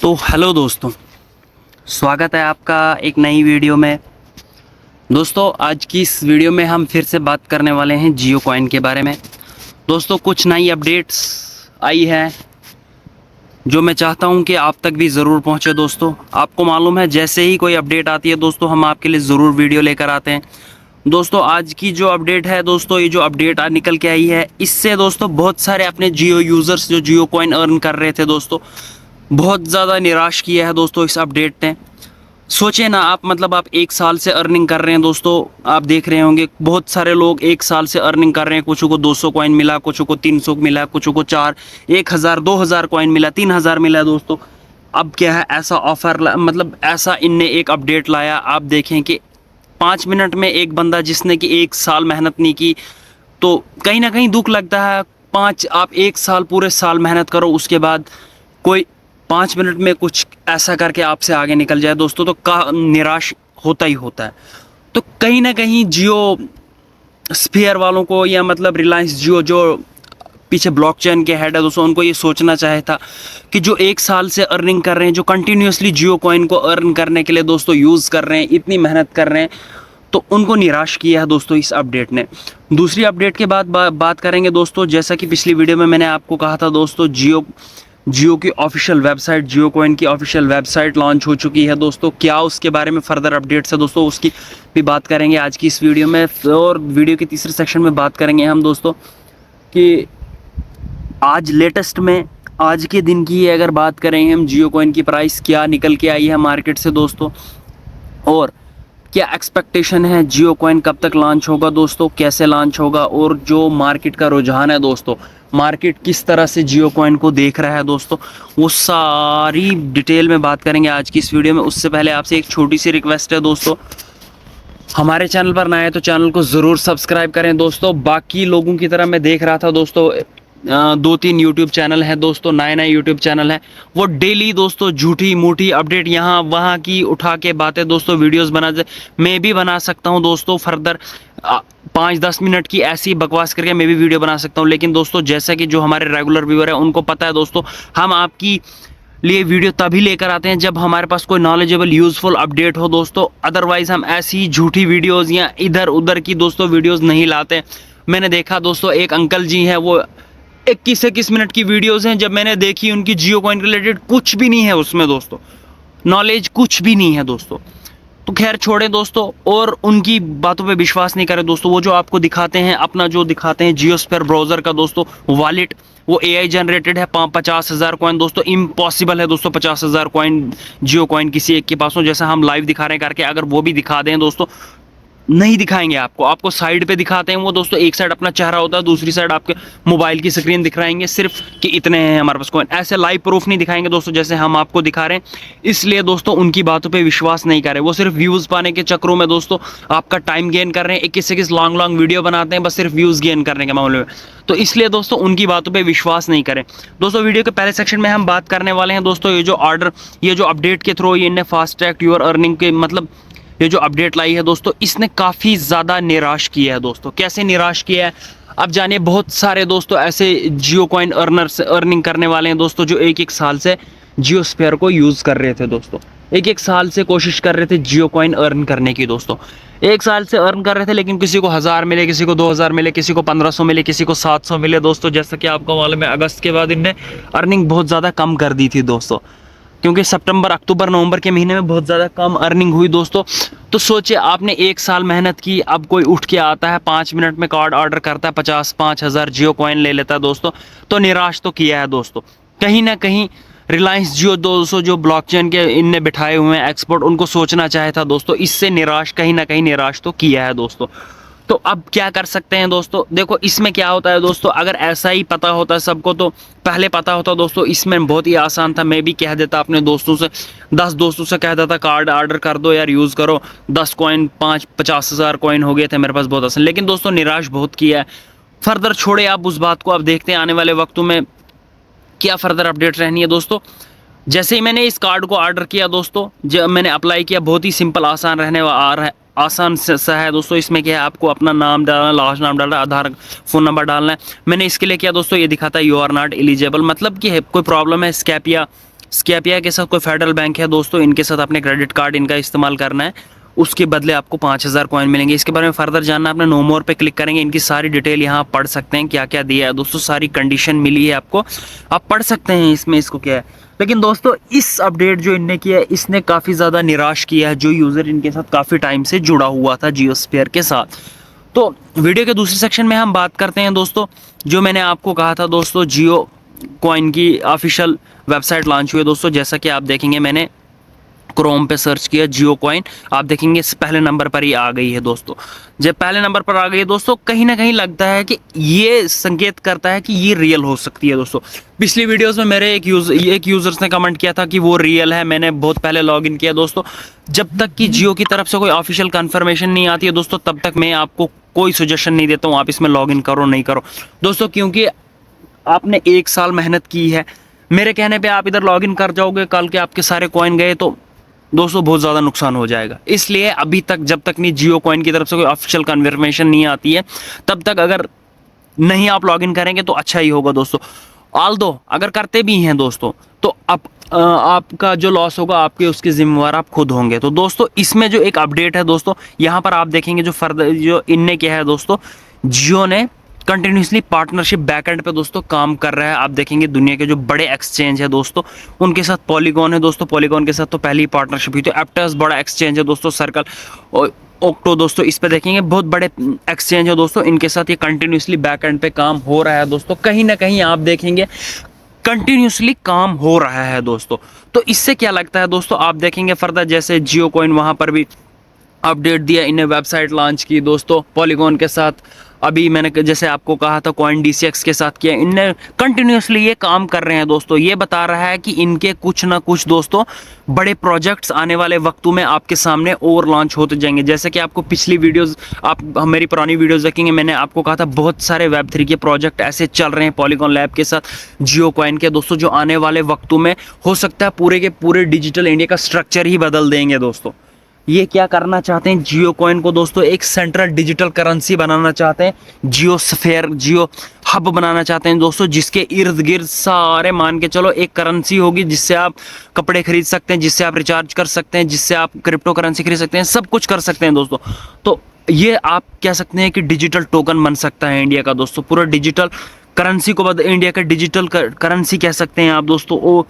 तो हेलो दोस्तों, स्वागत है आपका एक नई वीडियो में। दोस्तों आज की इस वीडियो में हम फिर से बात करने वाले हैं जियो कॉइन के बारे में। दोस्तों कुछ नई अपडेट्स आई है जो मैं चाहता हूं कि आप तक भी ज़रूर पहुंचे। दोस्तों आपको मालूम है जैसे ही कोई अपडेट आती है दोस्तों हम आपके लिए ज़रूर वीडियो लेकर आते हैं। दोस्तों आज की जो अपडेट है दोस्तों, ये जो अपडेट निकल के आई है, इससे दोस्तों बहुत सारे अपने जियो यूज़र्स जो जियो कॉइन अर्न कर रहे थे दोस्तों, बहुत ज़्यादा निराश किया है दोस्तों इस अपडेट ने। सोचिए ना आप एक साल से अर्निंग कर रहे हैं दोस्तों, आप देख रहे होंगे बहुत सारे लोग एक साल से अर्निंग कर रहे हैं। कुछ को 200 कॉइन मिला, कुछ को 300 मिला, कुछ को 4 1000 2000 कॉइन मिला, 3000 मिला दोस्तों। अब क्या है, ऐसा ऑफर ऐसा इनने एक अपडेट लाया। आप देखें कि 5 मिनट में एक बंदा जिसने कि 1 साल मेहनत नहीं की, तो कहीं ना कहीं दुख लगता है। आप 1 साल पूरे साल मेहनत करो, उसके बाद कोई 5 मिनट में कुछ ऐसा करके आपसे आगे निकल जाए दोस्तों, तो निराश होता ही होता है। तो कहीं ना कहीं जियो स्फीयर वालों को, या रिलायंस जियो जो पीछे ब्लॉकचेन के हेड है दोस्तों, उनको ये सोचना चाहिए था कि जो 1 साल से अर्निंग कर रहे हैं, जो कंटिन्यूसली जियो कॉइन को अर्न करने के लिए दोस्तों यूज़ कर रहे हैं, इतनी मेहनत कर रहे हैं, तो उनको निराश किया है दोस्तों इस अपडेट ने। दूसरी अपडेट के बाद बात करेंगे दोस्तों। जैसा कि पिछली वीडियो में मैंने आपको कहा था दोस्तों, जियो की ऑफिशियल वेबसाइट, जियो कॉइन की ऑफिशियल वेबसाइट लॉन्च हो चुकी है दोस्तों। क्या उसके बारे में फर्दर अपडेट्स है दोस्तों, उसकी भी बात करेंगे आज की इस वीडियो में। और वीडियो के तीसरे सेक्शन में बात करेंगे हम दोस्तों कि आज लेटेस्ट में, आज के दिन की अगर बात करें हम, जियो कॉइन की प्राइस क्या निकल के आई है मार्केट से दोस्तों, और क्या एक्सपेक्टेशन है जियो कॉइन कब तक लॉन्च होगा दोस्तों, कैसे लॉन्च होगा, और जो मार्केट का रुझान है दोस्तों, मार्केट किस तरह से जियो कॉइन को देख रहा है दोस्तों, वो सारी डिटेल में बात करेंगे आज की इस वीडियो में। उससे पहले आपसे एक छोटी सी रिक्वेस्ट है दोस्तों, हमारे चैनल पर नए हैं तो चैनल को ज़रूर सब्सक्राइब करें दोस्तों। बाकी लोगों की तरह मैं देख रहा था दोस्तों, 2-3 यूट्यूब चैनल है दोस्तों, नए यूट्यूब चैनल है, वो डेली दोस्तों झूठी मूठी अपडेट यहाँ वहाँ की उठा के बातें दोस्तों वीडियोस बना दे। मैं भी बना सकता हूँ दोस्तों, फर्दर 5-10 मिनट की ऐसी बकवास करके मैं भी वीडियो बना सकता हूँ। लेकिन दोस्तों जैसा कि जो हमारे रेगुलर व्यूअर है उनको पता है दोस्तों, हम आपकी लिए वीडियो तभी लेकर आते हैं जब हमारे पास कोई नॉलेजेबल यूज़फुल अपडेट हो दोस्तों। अदरवाइज़ हम ऐसी झूठी वीडियोज़ या इधर उधर की दोस्तों वीडियोज़ नहीं लाते। मैंने देखा दोस्तों, एक अंकल जी हैं, वो 21 मिनट की वीडियोज़ हैं, जब मैंने देखी उनकी जियो कॉइन रिलेटेड कुछ भी नहीं है उसमें दोस्तों, नॉलेज कुछ भी नहीं है दोस्तों। तो खैर छोड़ें दोस्तों, और उनकी बातों पे विश्वास नहीं करें दोस्तों। वो जो आपको दिखाते हैं, अपना जो दिखाते हैं जियोस्फीयर ब्राउज़र का दोस्तों वॉलेट, वो AI जनरेटेड है। 50,000 कॉइन दोस्तों इम्पॉसिबल है दोस्तों, 50,000 कॉइन जियो कॉइन किसी एक के पास हो। जैसा हम लाइव दिखा रहे हैं करके, अगर वो भी दिखा दें दोस्तों, नहीं दिखाएंगे आपको साइड पे दिखाते हैं वो दोस्तों। एक साइड अपना चेहरा होता है, दूसरी साइड आपके मोबाइल की स्क्रीन दिखाएंगे सिर्फ कि इतने हैं हमारे पास कॉइन। ऐसे लाइव प्रूफ नहीं दिखाएंगे दोस्तों जैसे हम आपको दिखा रहे हैं। इसलिए दोस्तों उनकी बातों पे विश्वास नहीं करें। वो सिर्फ व्यूज़ पाने के चक्करों में दोस्तों आपका टाइम गेन कर रहे हैं। 21 लॉन्ग वीडियो बनाते हैं बस सिर्फ व्यूज़ गेन करने के मामले में। तो इसलिए दोस्तों उनकी बातों पर विश्वास नहीं करें दोस्तों। वीडियो के पहले सेक्शन में हम बात करने वाले हैं दोस्तों, ये जो अपडेट के थ्रू ये फास्ट ट्रैक योर अर्निंग के ये जो अपडेट लाई है दोस्तों, इसने काफ़ी ज़्यादा निराश किया है दोस्तों। कैसे निराश किया है अब जानिए। बहुत सारे दोस्तों ऐसे जियो कॉइन अर्निंग करने वाले हैं दोस्तों, जो 1 साल से जियो स्फीयर को यूज़ कर रहे थे दोस्तों। 1 साल से कोशिश कर रहे थे जियो कॉइन अर्न करने की दोस्तों। 1 साल से अर्न कर रहे थे, लेकिन किसी को 1000 मिले, किसी को 2000 मिले, किसी को 1500 मिले, किसी को 700 मिले दोस्तों। जैसा कि आपको मालूम है, अगस्त के बाद इनने अर्निंग बहुत ज़्यादा कम कर दी थी दोस्तों, क्योंकि सितंबर, अक्टूबर, नवंबर के महीने में बहुत ज़्यादा कम अर्निंग हुई दोस्तों। तो सोचिए आपने 1 साल मेहनत की, अब कोई उठ के आता है 5 मिनट में कार्ड ऑर्डर करता है, 50,000 जियो कॉइन ले लेता है दोस्तों। तो निराश तो किया है दोस्तों। कहीं ना कहीं रिलायंस जियो दोस्तों, जो ब्लॉकचेन के इनने बिठाए हुए हैं एक्सपर्ट, उनको सोचना चाहिए था दोस्तों। इससे निराश, कहीं ना कहीं निराश तो किया है दोस्तों। तो अब क्या कर सकते हैं दोस्तों, देखो इसमें क्या होता है दोस्तों, अगर ऐसा ही पता होता सबको, तो पहले पता होता दोस्तों, इसमें बहुत ही आसान था। मैं भी कह देता अपने दोस्तों से, 10 दोस्तों से कह देता कार्ड ऑर्डर कर दो यार, यूज़ करो, 10 कॉइन 50,000 कॉइन हो गए थे मेरे पास, बहुत आसान। लेकिन दोस्तों निराश बहुत किया है। फर्दर छोड़े आप उस बात को, अब देखते हैं आने वाले वक्तों में क्या फर्दर अपडेट रहनी है दोस्तों। जैसे ही मैंने इस कार्ड को ऑर्डर किया दोस्तों, जब मैंने अप्लाई किया, बहुत ही सिंपल आसान आसान सा है दोस्तों। इसमें क्या है, आपको अपना नाम डालना, लास्ट नाम डालना, आधार फ़ोन नंबर डालना है। मैंने इसके लिए किया दोस्तों, ये दिखाता है यू आर नॉट एलिजिबल, मतलब कि कोई प्रॉब्लम है, स्कैप या स्कैपिया के साथ कोई फेडरल बैंक है दोस्तों, इनके साथ अपने क्रेडिट कार्ड इनका इस्तेमाल करना है, उसके बदले आपको 5000 कॉइन मिलेंगे। इसके बारे में फर्दर जानना आपने नो मोर पे क्लिक करेंगे, इनकी सारी डिटेल यहाँ आप पढ़ सकते हैं क्या क्या दिया है दोस्तों, सारी कंडीशन मिली है आपको, आप पढ़ सकते हैं इसमें इसको क्या है। लेकिन दोस्तों इस अपडेट जो इनने किया है इसने काफ़ी ज़्यादा निराश किया है जो यूज़र इनके साथ काफ़ी टाइम से जुड़ा हुआ था जियोस्फीयर के साथ। तो वीडियो के दूसरे सेक्शन में हम बात करते हैं दोस्तों, जो मैंने आपको कहा था दोस्तों जियो कॉइन की ऑफिशियल वेबसाइट लॉन्च हुई है दोस्तों। जैसा कि आप देखेंगे मैंने क्रोम पे सर्च किया जियो कॉइन, आप देखेंगे पहले नंबर पर ही आ गई है दोस्तों। जब पहले नंबर पर आ गई है दोस्तों, कहीं ना कहीं लगता है कि ये संकेत करता है कि ये रियल हो सकती है दोस्तों। पिछली वीडियोस में मेरे एक यूजर्स ने कमेंट किया था कि वो रियल है, मैंने बहुत पहले लॉगिन किया दोस्तों। जब तक कि जियो की तरफ से कोई ऑफिशियल कंफर्मेशन नहीं आती है दोस्तों, तब तक मैं आपको कोई सजेशन नहीं देता हूँ आप इसमें लॉगिन करो नहीं करो दोस्तों, क्योंकि आपने 1 साल मेहनत की है। मेरे कहने पे आप इधर लॉगिन कर जाओगे, कल के आपके सारे कॉइन गए तो दोस्तों बहुत ज़्यादा नुकसान हो जाएगा। इसलिए अभी तक जब तक नहीं जियो कॉइन की तरफ से कोई ऑफिशियल कन्फर्मेशन नहीं आती है, तब तक अगर नहीं आप लॉगिन करेंगे तो अच्छा ही होगा दोस्तों। ऑल्दो अगर करते भी हैं दोस्तों तो आपका जो लॉस होगा आपके उसके जिम्मेवार आप खुद होंगे। तो दोस्तों इसमें जो एक अपडेट है दोस्तों, यहाँ पर आप देखेंगे जो फर्दर जो इनने किया है दोस्तों, जियो ने कंटिन्यूसली पार्टनरशिप बैकएंड पे दोस्तों काम कर रहा है। आप देखेंगे दुनिया के जो बड़े एक्सचेंज है दोस्तों, उनके साथ पॉलीगॉन है दोस्तों, पॉलीगॉन के साथ तो पहली पार्टनरशिप हुई थी। एप्टस बड़ा एक्सचेंज है दोस्तों, सर्कल और ओक्टो दोस्तों, इस पे देखेंगे बहुत बड़े एक्सचेंज है दोस्तों, इनके साथ ये कंटिन्यूसली बैकएंड पे काम हो रहा है दोस्तों। कहीं ना कहीं आप देखेंगे कंटिन्यूसली काम हो रहा है दोस्तों। तो इससे क्या लगता है दोस्तों, आप देखेंगे फर्दर जैसे जियो कॉइन वहाँ पर भी अपडेट दिया, इन्हें वेबसाइट लॉन्च की दोस्तों पॉलीगॉन के साथ। अभी मैंने जैसे आपको कहा था कॉइन DCX के साथ किया, इनने कंटिन्यूसली ये काम कर रहे हैं दोस्तों। ये बता रहा है कि इनके कुछ ना कुछ दोस्तों बड़े प्रोजेक्ट्स आने वाले वक्तों में आपके सामने और लॉन्च होते जाएंगे। जैसे कि आपको पिछली वीडियोस, आप मेरी पुरानी वीडियोस देखेंगे, मैंने आपको कहा था बहुत सारे Web3 के प्रोजेक्ट ऐसे चल रहे हैं पॉलीगॉन लैब के साथ जियो कॉइन के दोस्तों, जो आने वाले वक्तों में हो सकता है पूरे के पूरे डिजिटल इंडिया का स्ट्रक्चर ही बदल देंगे दोस्तों। ये क्या करना चाहते हैं, जियो कॉइन को दोस्तों एक सेंट्रल डिजिटल करेंसी बनाना चाहते हैं, जियो स्फेयर जियो हब बनाना चाहते हैं दोस्तों, जिसके इर्द गिर्द सारे मान के चलो एक करेंसी होगी, जिससे आप कपड़े खरीद सकते हैं, जिससे आप रिचार्ज कर सकते हैं, जिससे आप क्रिप्टो करेंसी खरीद सकते हैं, सब कुछ कर सकते हैं दोस्तों। तो ये आप कह सकते हैं कि डिजिटल टोकन बन सकता है इंडिया का दोस्तों, पूरा डिजिटल करेंसी को इंडिया का डिजिटल करेंसी कह सकते हैं आप दोस्तों। वो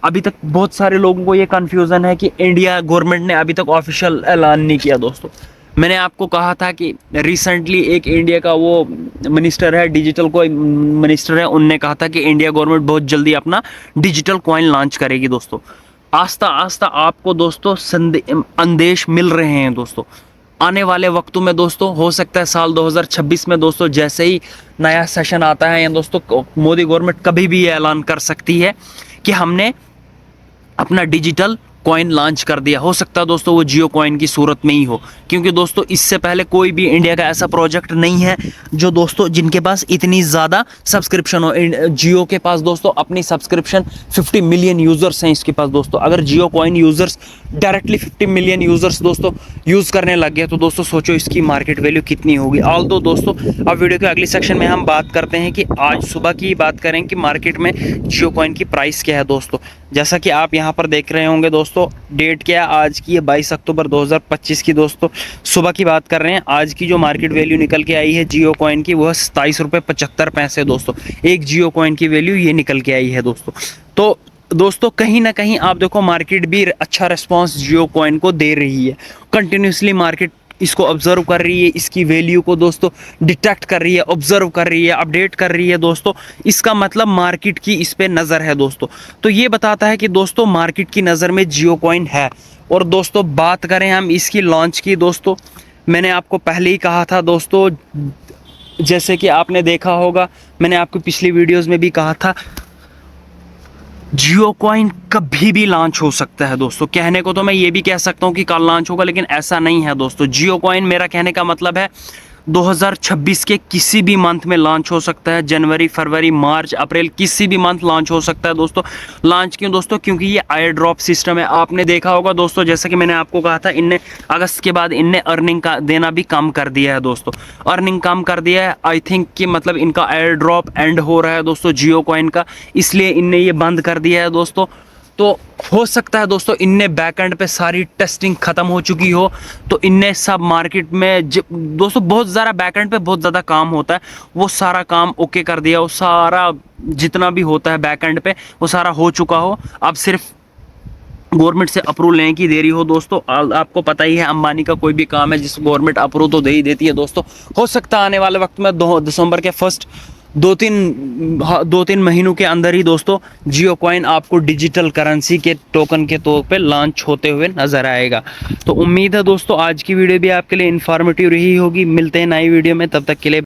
अभी तक बहुत सारे लोगों को ये कन्फ्यूज़न है कि इंडिया गवर्नमेंट ने अभी तक ऑफिशियल ऐलान नहीं किया दोस्तों। मैंने आपको कहा था कि रिसेंटली एक इंडिया का वो मिनिस्टर है, डिजिटल को मिनिस्टर है, उनने कहा था कि इंडिया गवर्नमेंट बहुत जल्दी अपना डिजिटल कॉइन लॉन्च करेगी दोस्तों। आस्ता आस्ता आपको दोस्तों संदेश मिल रहे हैं दोस्तों। आने वाले वक्तों में दोस्तों हो सकता है साल 2026 में दोस्तों जैसे ही नया सेशन आता है या दोस्तों मोदी गवर्नमेंट कभी भी ये ऐलान कर सकती है कि हमने अपना डिजिटल कॉइन लॉन्च कर दिया। हो सकता है दोस्तों वो जियो कॉइन की सूरत में ही हो, क्योंकि दोस्तों इससे पहले कोई भी इंडिया का ऐसा प्रोजेक्ट नहीं है जो दोस्तों जिनके पास इतनी ज़्यादा सब्सक्रिप्शन हो। जियो के पास दोस्तों अपनी सब्सक्रिप्शन 50 मिलियन यूज़र्स हैं इसके पास दोस्तों। अगर Jio coin users directly 50 million users दोस्तों यूज़ करने लग गए तो दोस्तों सोचो इसकी मार्केट वैल्यू कितनी होगी। ऑल्दो दोस्तों अब वीडियो के अगले सेक्शन में हम बात करते हैं कि आज सुबह की बात करें कि मार्केट में जियो कॉइन की प्राइस क्या है दोस्तों। जैसा कि आप यहाँ पर देख रहे होंगे दोस्तों, डेट क्या है आज की है 22 अक्टूबर 2025 की दोस्तों, सुबह की बात कर रहे हैं। आज की जो मार्केट वैल्यू निकल के आई है जियो कॉइन की वह 27 रुपये 75 पैसे दोस्तों, एक जियो कॉइन की वैल्यू ये निकल के आई है दोस्तों। तो दोस्तों कहीं ना कहीं आप देखो मार्केट भी अच्छा रिस्पांस जियो कॉइन को दे रही है, कंटिन्यूसली मार्केट इसको ऑब्जर्व कर रही है, इसकी वैल्यू को दोस्तों डिटेक्ट कर रही है, ऑब्जर्व कर रही है, अपडेट कर रही है दोस्तों। इसका मतलब मार्केट की इस पे नज़र है दोस्तों। तो ये बताता है कि दोस्तों मार्केट की नज़र में जियो कॉइन है। और दोस्तों बात करें हम इसकी लॉन्च की दोस्तों, मैंने आपको पहले ही कहा था दोस्तों, जैसे कि आपने देखा होगा, मैंने आपको पिछली वीडियोज़ में भी कहा था जियो कॉइन कभी भी लॉन्च हो सकता है दोस्तों। कहने को तो मैं ये भी कह सकता हूँ कि कल लॉन्च होगा, लेकिन ऐसा नहीं है दोस्तों। जियो कॉइन मेरा कहने का मतलब है 2026 के किसी भी मंथ में लॉन्च हो सकता है, जनवरी फरवरी मार्च अप्रैल किसी भी मंथ लॉन्च हो सकता है दोस्तों। लॉन्च क्यों दोस्तों, क्योंकि ये एयर ड्रॉप सिस्टम है। आपने देखा होगा दोस्तों, जैसा कि मैंने आपको कहा था, इनने अगस्त के बाद इनने अर्निंग का देना भी कम कर दिया है दोस्तों, अर्निंग कम कर दिया है। आई थिंक कि मतलब इनका एयर ड्रॉप एंड हो रहा है दोस्तों जियो कॉइन का, इसलिए इनने ये बंद कर दिया है दोस्तों। तो हो सकता है दोस्तों इनने बैकएंड पे सारी टेस्टिंग खत्म हो चुकी हो, तो इनने सब मार्केट में दोस्तों बहुत ज़्यादा बैकएंड पे बहुत ज़्यादा काम होता है, वो सारा काम ओके कर दिया, वो सारा जितना भी होता है बैकएंड पे वो सारा हो चुका हो, अब सिर्फ गवर्नमेंट से अप्रूवल लेने की देरी हो। दोस्तों आपको पता ही है अंबानी का कोई भी काम है जिस गवर्नमेंट अप्रूव तो दे ही देती है दोस्तों। हो सकता है आने वाले वक्त में दिसंबर के फर्स्ट 2-3 महीनों के अंदर ही दोस्तों जियो कॉइन आपको डिजिटल करेंसी के टोकन के तौर पे लॉन्च होते हुए नजर आएगा। तो उम्मीद है दोस्तों आज की वीडियो भी आपके लिए इंफॉर्मेटिव रही होगी। मिलते हैं नई वीडियो में, तब तक के लिए